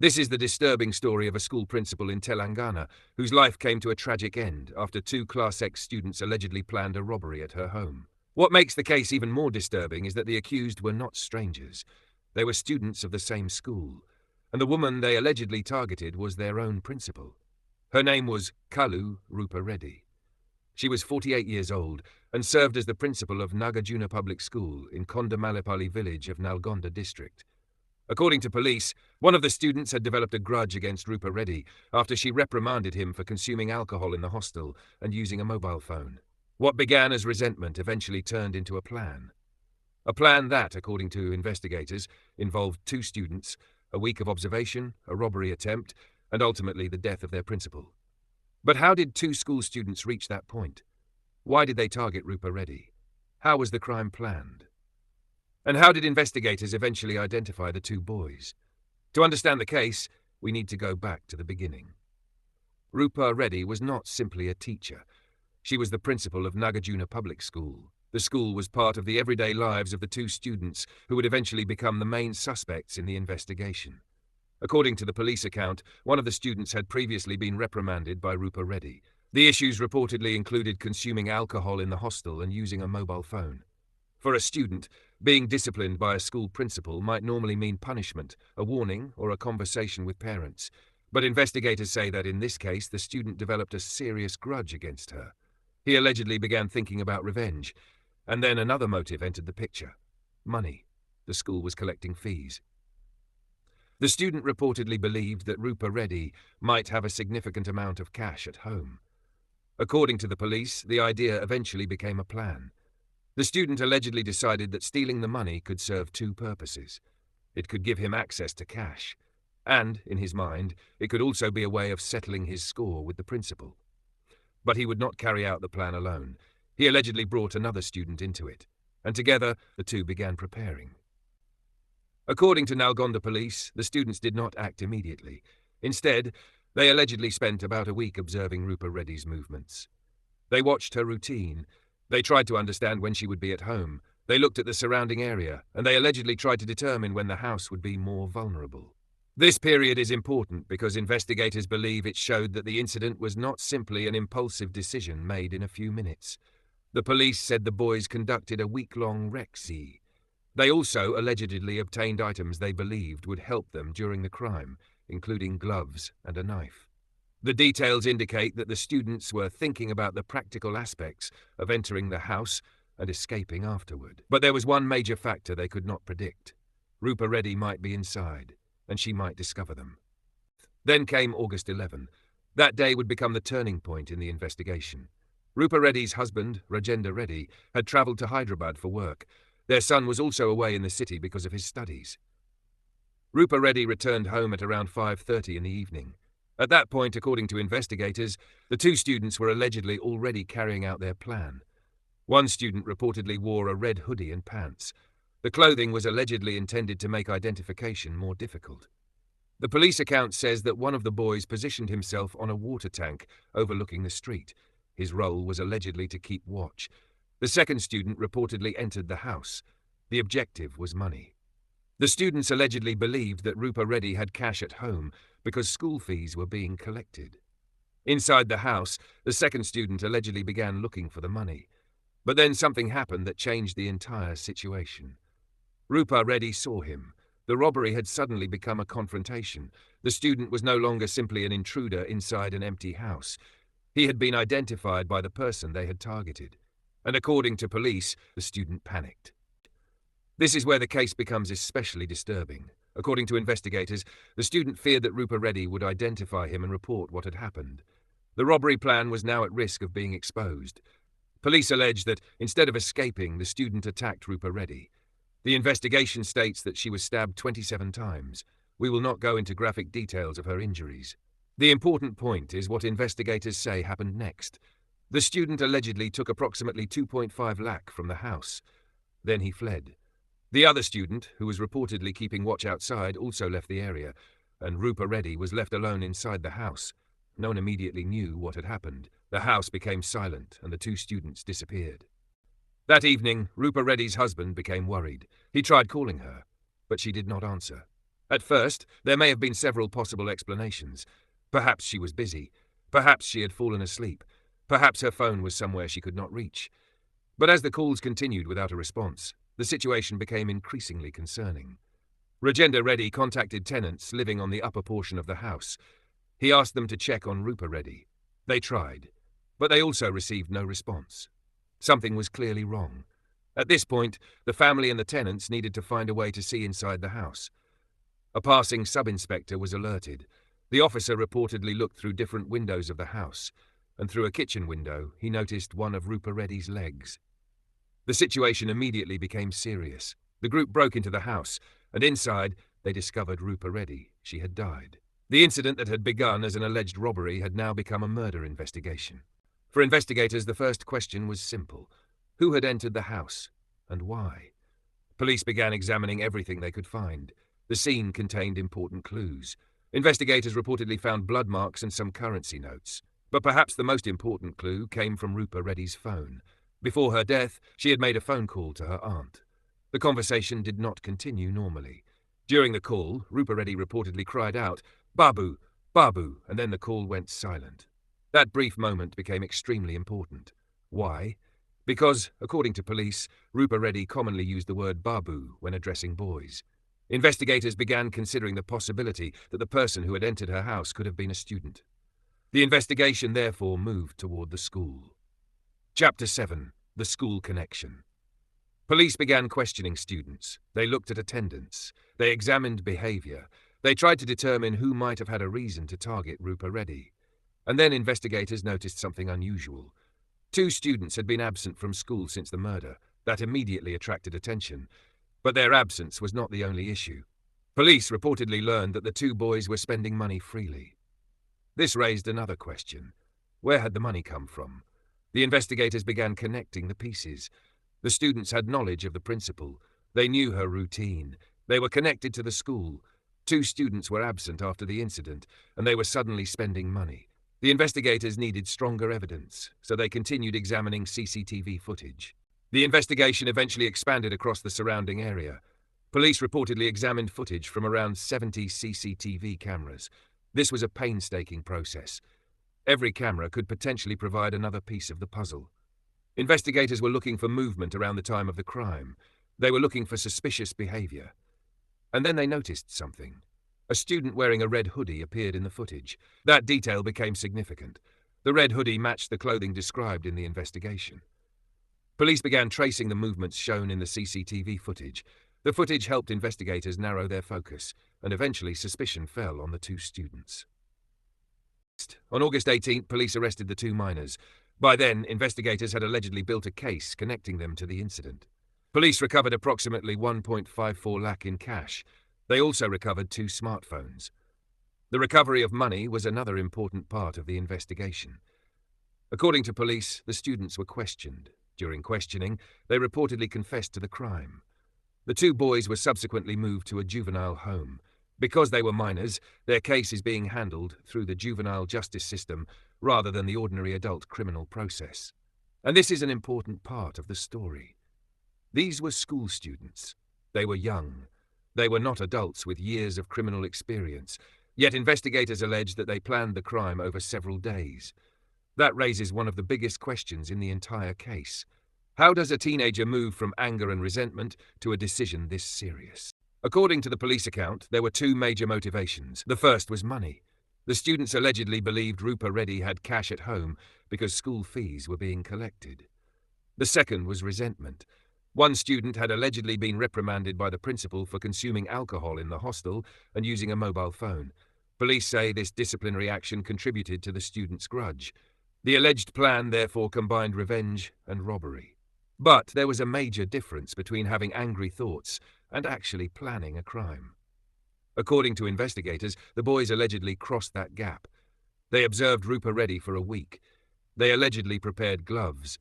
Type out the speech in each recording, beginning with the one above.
This is the disturbing story of a school principal in Telangana whose life came to a tragic end after two Class X students allegedly planned a robbery at her home. What makes the case even more disturbing is that the accused were not strangers. They were students of the same school, and the woman they allegedly targeted was their own principal. Her name was Kalu Rupa Reddy. She was 48 years old and served as the principal of Nagarjuna Public School in Kondamalipalli village of Nalgonda district. According to police, one of the students had developed a grudge against Rupa Reddy after she reprimanded him for consuming alcohol in the hostel and using a mobile phone. What began as resentment eventually turned into a plan. A plan that, according to investigators, involved two students, a week of observation, a robbery attempt, and ultimately the death of their principal. But how did two school students reach that point? Why did they target Rupa Reddy? How was the crime planned? And how did investigators eventually identify the two boys? To understand the case, we need to go back to the beginning. Rupa Reddy was not simply a teacher. She was the principal of Nagarjuna Public School. The school was part of the everyday lives of the two students who would eventually become the main suspects in the investigation. According to the police account, one of the students had previously been reprimanded by Rupa Reddy. The issues reportedly included consuming alcohol in the hostel and using a mobile phone. For a student, being disciplined by a school principal might normally mean punishment, a warning, or a conversation with parents. But investigators say that in this case, the student developed a serious grudge against her. He allegedly began thinking about revenge, and then another motive entered the picture: money. The school was collecting fees. The student reportedly believed that Rupa Reddy might have a significant amount of cash at home. According to the police, the idea eventually became a plan. The student allegedly decided that stealing the money could serve two purposes. It could give him access to cash, and, in his mind, it could also be a way of settling his score with the principal. But he would not carry out the plan alone. He allegedly brought another student into it, and together the two began preparing. According to Nalgonda police, the students did not act immediately. Instead, they allegedly spent about a week observing Rupa Reddy's movements. They watched her routine. They tried to understand when she would be at home. They looked at the surrounding area, and they allegedly tried to determine when the house would be more vulnerable. This period is important because investigators believe it showed that the incident was not simply an impulsive decision made in a few minutes. The police said the boys conducted a week-long rec-see. They also allegedly obtained items they believed would help them during the crime, including gloves and a knife. The details indicate that the students were thinking about the practical aspects of entering the house and escaping afterward. But there was one major factor they could not predict. Rupa Reddy might be inside, and she might discover them. Then came August 11. That day would become the turning point in the investigation. Rupa Reddy's husband, Rajendra Reddy, had travelled to Hyderabad for work. Their son was also away in the city because of his studies. Rupa Reddy returned home at around 5:30 in the evening. At that point, according to investigators, the two students were allegedly already carrying out their plan. One student reportedly wore a red hoodie and pants. The clothing was allegedly intended to make identification more difficult. The police account says that one of the boys positioned himself on a water tank overlooking the street. His role was allegedly to keep watch. The second student reportedly entered the house. The objective was money. The students allegedly believed that Rupa Reddy had cash at home because school fees were being collected. Inside the house, the second student allegedly began looking for the money. But then something happened that changed the entire situation. Rupa Reddy saw him. The robbery had suddenly become a confrontation. The student was no longer simply an intruder inside an empty house. He had been identified by the person they had targeted. And according to police, the student panicked. This is where the case becomes especially disturbing. According to investigators, the student feared that Rupa Reddy would identify him and report what had happened. The robbery plan was now at risk of being exposed. Police allege that, instead of escaping, the student attacked Rupa Reddy. The investigation states that she was stabbed 27 times. We will not go into graphic details of her injuries. The important point is what investigators say happened next. The student allegedly took approximately 2.5 lakh from the house. Then he fled. The other student, who was reportedly keeping watch outside, also left the area, and Rupa Reddy was left alone inside the house. No one immediately knew what had happened. The house became silent, and the two students disappeared. That evening, Rupa Reddy's husband became worried. He tried calling her, but she did not answer. At first, there may have been several possible explanations. Perhaps she was busy. Perhaps she had fallen asleep. Perhaps her phone was somewhere she could not reach. But as the calls continued without a response, the situation became increasingly concerning. Rajendra Reddy contacted tenants living on the upper portion of the house. He asked them to check on Rupa Reddy. They tried, but they also received no response. Something was clearly wrong. At this point, the family and the tenants needed to find a way to see inside the house. A passing sub-inspector was alerted. The officer reportedly looked through different windows of the house, and through a kitchen window, he noticed one of Rupa Reddy's legs. The situation immediately became serious. The group broke into the house, and inside, they discovered Rupa Reddy. She had died. The incident that had begun as an alleged robbery had now become a murder investigation. For investigators, the first question was simple. Who had entered the house, and why? Police began examining everything they could find. The scene contained important clues. Investigators reportedly found blood marks and some currency notes. But perhaps the most important clue came from Rupa Reddy's phone. Before her death, she had made a phone call to her aunt. The conversation did not continue normally. During the call, Rupa Reddy reportedly cried out, "Babu, Babu," and then the call went silent. That brief moment became extremely important. Why? Because, according to police, Rupa Reddy commonly used the word Babu when addressing boys. Investigators began considering the possibility that the person who had entered her house could have been a student. The investigation therefore moved toward the school. Chapter 7. The School Connection. Police began questioning students. They looked at attendance. They examined behavior. They tried to determine who might have had a reason to target Rupa Reddy. And then investigators noticed something unusual. 2 students had been absent from school since the murder. That immediately attracted attention. But their absence was not the only issue. Police reportedly learned that the 2 boys were spending money freely. This raised another question. Where had the money come from? The investigators began connecting the pieces. The students had knowledge of the principal. They knew her routine. They were connected to the school. 2 students were absent after the incident, and they were suddenly spending money. The investigators needed stronger evidence, so they continued examining CCTV footage. The investigation eventually expanded across the surrounding area. Police reportedly examined footage from around 70 CCTV cameras. This was a painstaking process. Every camera could potentially provide another piece of the puzzle. Investigators were looking for movement around the time of the crime. They were looking for suspicious behavior. And then they noticed something. A student wearing a red hoodie appeared in the footage. That detail became significant. The red hoodie matched the clothing described in the investigation. Police began tracing the movements shown in the CCTV footage. The footage helped investigators narrow their focus, and eventually suspicion fell on the 2 students. On August 18th, police arrested the 2 minors. By then, investigators had allegedly built a case connecting them to the incident. Police recovered approximately 1.54 lakh in cash. They also recovered 2 smartphones. The recovery of money was another important part of the investigation. According to police, the students were questioned. During questioning, they reportedly confessed to the crime. The 2 boys were subsequently moved to a juvenile home. Because they were minors, their case is being handled through the juvenile justice system rather than the ordinary adult criminal process. And this is an important part of the story. These were school students. They were young. They were not adults with years of criminal experience, yet investigators allege that they planned the crime over several days. That raises one of the biggest questions in the entire case. How does a teenager move from anger and resentment to a decision this serious? According to the police account, there were 2 major motivations. The first was money. The students allegedly believed Rupa Reddy had cash at home because school fees were being collected. The second was resentment. One student had allegedly been reprimanded by the principal for consuming alcohol in the hostel and using a mobile phone. Police say this disciplinary action contributed to the student's grudge. The alleged plan therefore combined revenge and robbery. But there was a major difference between having angry thoughts and actually planning a crime. According to investigators, the boys allegedly crossed that gap. They observed Rupa Reddy for a week. They allegedly prepared gloves.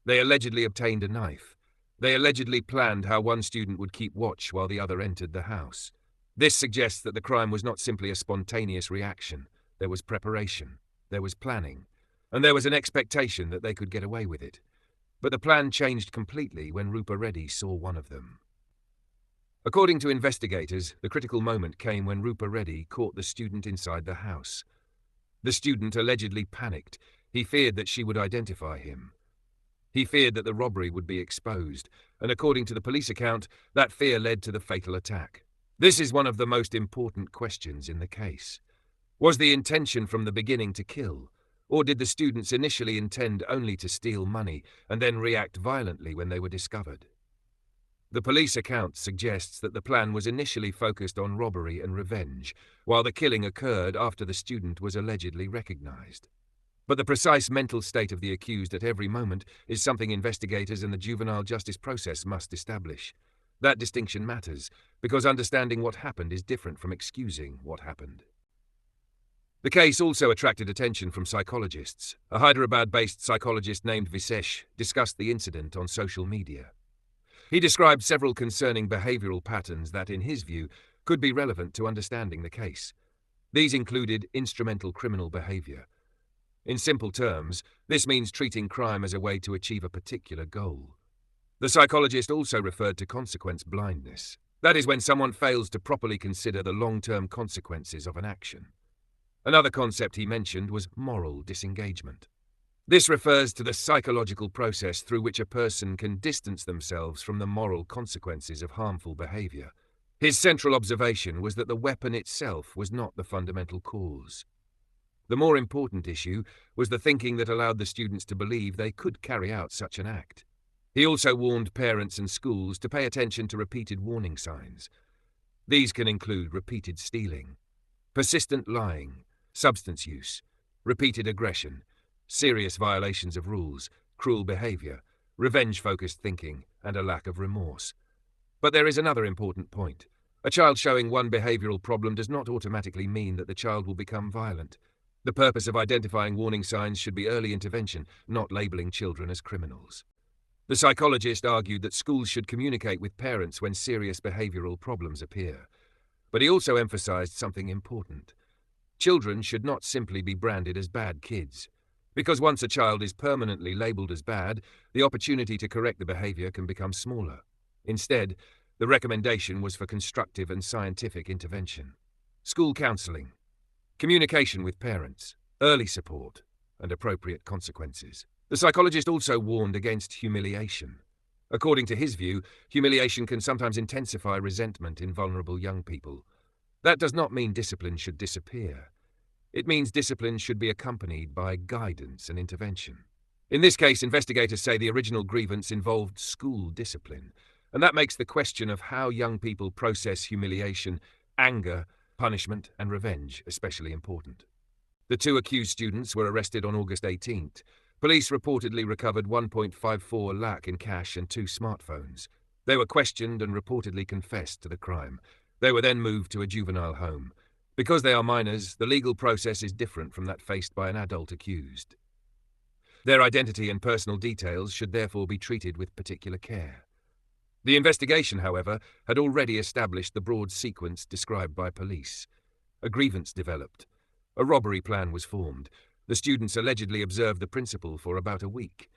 They allegedly obtained a knife. They allegedly planned how one student would keep watch while the other entered the house. This suggests that the crime was not simply a spontaneous reaction. There was preparation. There was planning. And there was an expectation that they could get away with it. But the plan changed completely when Rupa Reddy saw one of them. According to investigators, the critical moment came when Rupa Reddy caught the student inside the house. The student allegedly panicked. He feared that she would identify him. He feared that the robbery would be exposed, and according to the police account, that fear led to the fatal attack. This is one of the most important questions in the case. Was the intention from the beginning to kill, or did the students initially intend only to steal money and then react violently when they were discovered? The police account suggests that the plan was initially focused on robbery and revenge, while the killing occurred after the student was allegedly recognized. But the precise mental state of the accused at every moment is something investigators and the juvenile justice process must establish. That distinction matters, because understanding what happened is different from excusing what happened. The case also attracted attention from psychologists. A Hyderabad-based psychologist named Visesh discussed the incident on social media. He described several concerning behavioral patterns that, in his view, could be relevant to understanding the case. These included instrumental criminal behavior. In simple terms, this means treating crime as a way to achieve a particular goal. The psychologist also referred to consequence blindness. That is when someone fails to properly consider the long-term consequences of an action. Another concept he mentioned was moral disengagement. This refers to the psychological process through which a person can distance themselves from the moral consequences of harmful behavior. His central observation was that the weapon itself was not the fundamental cause. The more important issue was the thinking that allowed the students to believe they could carry out such an act. He also warned parents and schools to pay attention to repeated warning signs. These can include repeated stealing, persistent lying, substance use, repeated aggression, serious violations of rules, cruel behavior, revenge-focused thinking, and a lack of remorse. But there is another important point. A child showing one behavioral problem does not automatically mean that the child will become violent. The purpose of identifying warning signs should be early intervention, not labeling children as criminals. The psychologist argued that schools should communicate with parents when serious behavioral problems appear. But he also emphasized something important. Children should not simply be branded as bad kids. Because once a child is permanently labeled as bad, the opportunity to correct the behavior can become smaller. Instead, the recommendation was for constructive and scientific intervention. School counseling, communication with parents, early support, and appropriate consequences. The psychologist also warned against humiliation. According to his view, humiliation can sometimes intensify resentment in vulnerable young people. That does not mean discipline should disappear. It means discipline should be accompanied by guidance and intervention. In this case, investigators say the original grievance involved school discipline, and that makes the question of how young people process humiliation, anger, punishment, and revenge especially important. The two accused students were arrested on August 18th. Police reportedly recovered 1.54 lakh in cash and 2 smartphones. They were questioned and reportedly confessed to the crime. They were then moved to a juvenile home. Because they are minors, the legal process is different from that faced by an adult accused. Their identity and personal details should therefore be treated with particular care. The investigation, however, had already established the broad sequence described by police. A grievance developed. A robbery plan was formed. The students allegedly observed the principal for about a week.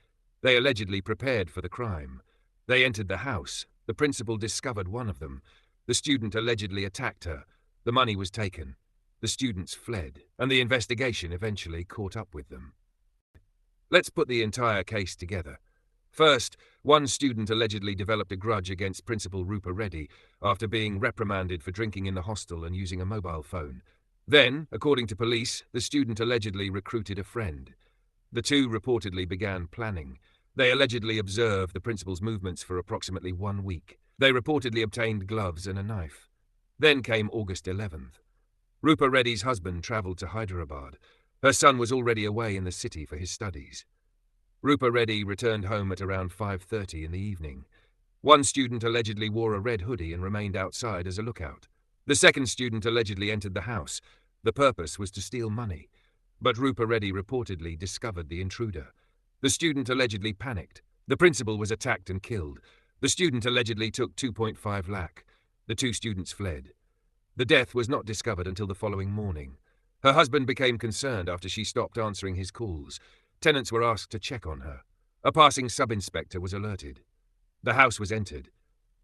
They allegedly prepared for the crime. They entered the house. The principal discovered one of them. The student allegedly attacked her. The money was taken. The students fled, and the investigation eventually caught up with them. Let's put the entire case together. First, one student allegedly developed a grudge against Principal Rupa Reddy after being reprimanded for drinking in the hostel and using a mobile phone. Then, according to police, the student allegedly recruited a friend. The two reportedly began planning. They allegedly observed the principal's movements for approximately 1 week. They reportedly obtained gloves and a knife. Then came August 11th. Rupa Reddy's husband travelled to Hyderabad. Her son was already away in the city for his studies. Rupa Reddy returned home at around 5:30 in the evening. One student allegedly wore a red hoodie and remained outside as a lookout. The second student allegedly entered the house. The purpose was to steal money. But Rupa Reddy reportedly discovered the intruder. The student allegedly panicked. The principal was attacked and killed. The student allegedly took 2.5 lakh. The two students fled. The death was not discovered until the following morning. Her husband became concerned after she stopped answering his calls. Tenants were asked to check on her. A passing sub-inspector was alerted. The house was entered.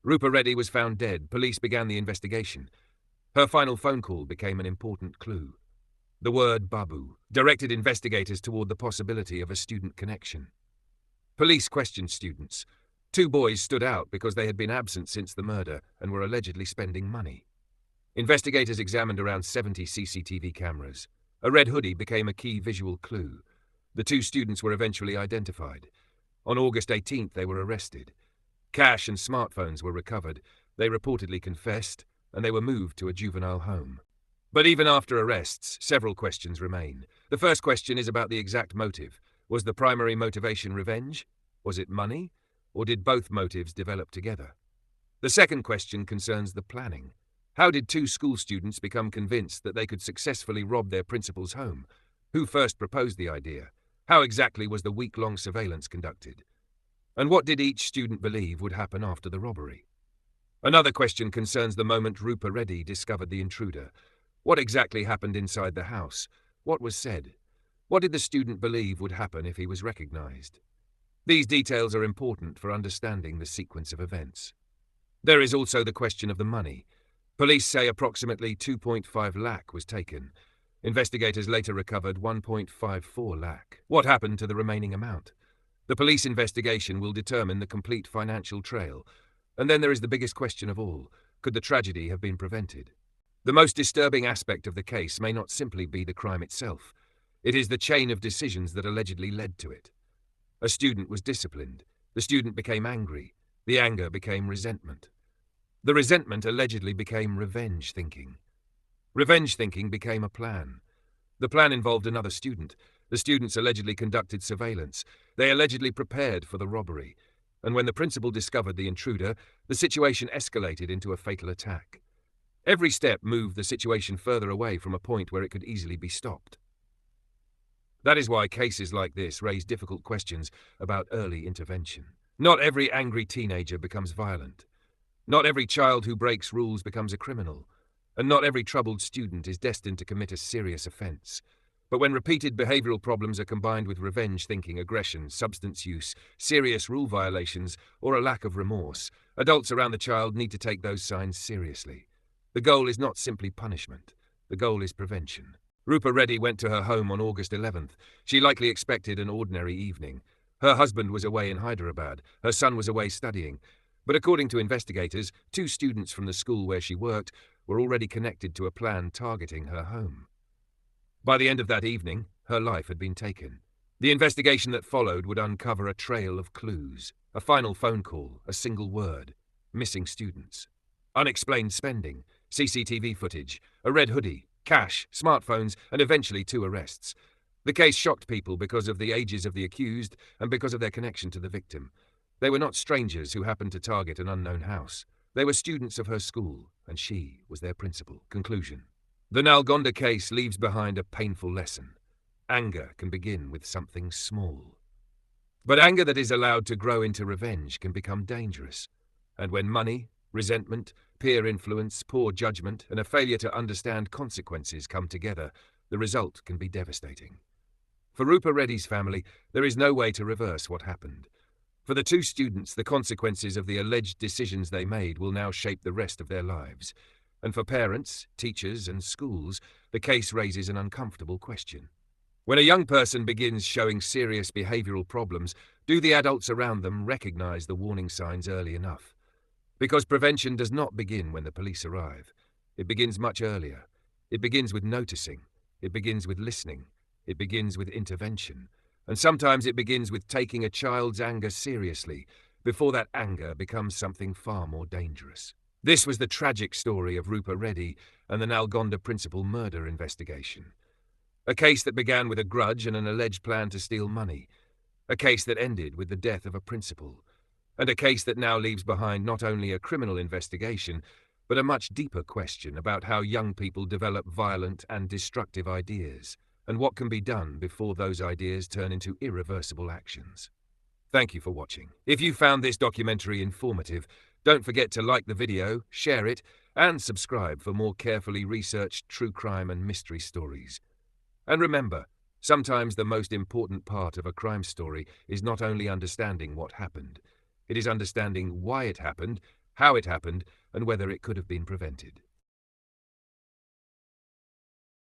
Rupa Reddy was found dead. Police began the investigation. Her final phone call became an important clue. The word Babu directed investigators toward the possibility of a student connection. Police questioned students. 2 boys stood out because they had been absent since the murder and were allegedly spending money. Investigators examined around 70 CCTV cameras. A red hoodie became a key visual clue. The 2 students were eventually identified. On August 18th, they were arrested. Cash and smartphones were recovered. They reportedly confessed, and they were moved to a juvenile home. But even after arrests, several questions remain. The first question is about the exact motive. Was the primary motivation revenge? Was it money? Or did both motives develop together? The second question concerns the planning. How did 2 school students become convinced that they could successfully rob their principal's home? Who first proposed the idea? How exactly was the week-long surveillance conducted? And what did each student believe would happen after the robbery? Another question concerns the moment Rupa Reddy discovered the intruder. What exactly happened inside the house? What was said? What did the student believe would happen if he was recognized? These details are important for understanding the sequence of events. There is also the question of the money. Police say approximately 2.5 lakh was taken. Investigators later recovered 1.54 lakh. What happened to the remaining amount? The police investigation will determine the complete financial trail. And then there is the biggest question of all. Could the tragedy have been prevented? The most disturbing aspect of the case may not simply be the crime itself. It is the chain of decisions that allegedly led to it. A student was disciplined. The student became angry. The anger became resentment. The resentment allegedly became revenge thinking. Revenge thinking became a plan. The plan involved another student. The students allegedly conducted surveillance. They allegedly prepared for the robbery. And when the principal discovered the intruder, the situation escalated into a fatal attack. Every step moved the situation further away from a point where it could easily be stopped. That is why cases like this raise difficult questions about early intervention. Not every angry teenager becomes violent. Not every child who breaks rules becomes a criminal. And not every troubled student is destined to commit a serious offense. But when repeated behavioral problems are combined with revenge thinking, aggression, substance use, serious rule violations, or a lack of remorse, adults around the child need to take those signs seriously. The goal is not simply punishment. The goal is prevention. Rupa Reddy went to her home on August 11th. She likely expected an ordinary evening. Her husband was away in Hyderabad. Her son was away studying. But according to investigators, 2 students from the school where she worked were already connected to a plan targeting her home. By the end of that evening, her life had been taken. The investigation that followed would uncover a trail of clues. A final phone call, a single word, missing students, unexplained spending, CCTV footage, a red hoodie, cash, smartphones, and eventually 2 arrests. The case shocked people because of the ages of the accused and because of their connection to the victim. They were not strangers who happened to target an unknown house. They were students of her school, and she was their principal. Conclusion. The Nalgonda case leaves behind a painful lesson. Anger can begin with something small. But anger that is allowed to grow into revenge can become dangerous. And when money, resentment, peer influence, poor judgment, and a failure to understand consequences come together, the result can be devastating. For Rupa Reddy's family, there is no way to reverse what happened. For the 2 students, the consequences of the alleged decisions they made will now shape the rest of their lives. And for parents, teachers, and schools, the case raises an uncomfortable question. When a young person begins showing serious behavioral problems, do the adults around them recognize the warning signs early enough? Because prevention does not begin when the police arrive. It begins much earlier. It begins with noticing. It begins with listening. It begins with intervention. And sometimes it begins with taking a child's anger seriously before that anger becomes something far more dangerous. This was the tragic story of Rupa Reddy and the Nalgonda principal murder investigation. A case that began with a grudge and an alleged plan to steal money. A case that ended with the death of a principal. And a case that now leaves behind not only a criminal investigation, but a much deeper question about how young people develop violent and destructive ideas, and what can be done before those ideas turn into irreversible actions. Thank you for watching. If you found this documentary informative, don't forget to like the video, share it, and subscribe for more carefully researched true crime and mystery stories. And remember, sometimes the most important part of a crime story is not only understanding what happened, it is understanding why it happened, how it happened, and whether it could have been prevented.